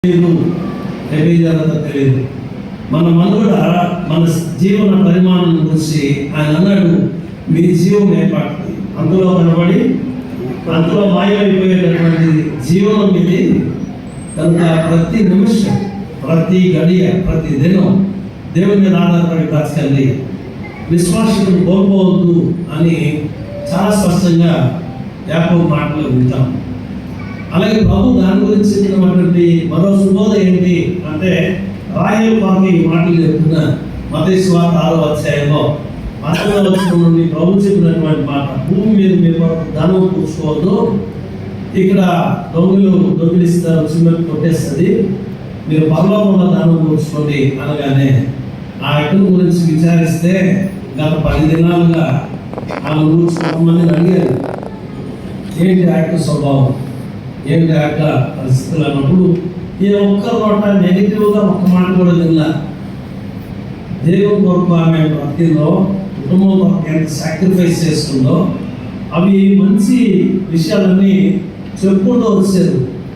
తెలియదు. మన మనుగడ, మన జీవన పరిమాణం గురించి ఆయన అన్నాడు, మీ జీవం ఏర్పడుతుంది. అందులో కనబడి అందులో మాయమైపోయేటటువంటి జీవనం ఇది. కనుక ప్రతి నిమిషం, ప్రతి గడియ, ప్రతి దినం దేవుని మీద ఆధారపడి బ్రతకండి, విశ్వాసకులు కోల్పోవద్దు అని చాలా స్పష్టంగా యాకోబు మాటలు వింటాం. అలాగే ప్రభు దాని గురించి చెప్పినటువంటి మరో సుబోధ ఏంటి అంటే, రాహేలు కొరకు ఈ మాటలు చెప్తున్న మత్తయి సువార్త 6వ అధ్యాయంలో 11వ వచనం నుండి ప్రభు చెప్పినటువంటి మాట, భూమి మీద మీ కొరకు ధనం కూర్చుకోవద్దు, ఇక్కడ దొంగలు దొంగిలిస్తారు, చిమ్మకి కొట్టేస్తుంది, మీరు పరలోకంలో ధనం కూర్చుకోండి అనగానే ఆ అక్కడి గురించి విచారిస్తే గత 10 దినాలుగా ఆమె గురించి కొంతమందిని అడిగారు, ఏంటి ఆ యొక్క స్వభావం, ఏంటి ఆ యొక్క పరిస్థితులు అన్నప్పుడు ఈ ఒక్క నోట నెగిటివ్గా ఒక్క మాట కూడా తిన్నా. దేవుని కొరకు ఆమె భక్తిలో, కుటుంబం కొరకు ఎంత సాక్రిఫైస్ చేస్తుందో అవి మంచి విషయాలన్నీ చెప్పుకుంటూ వచ్చారు.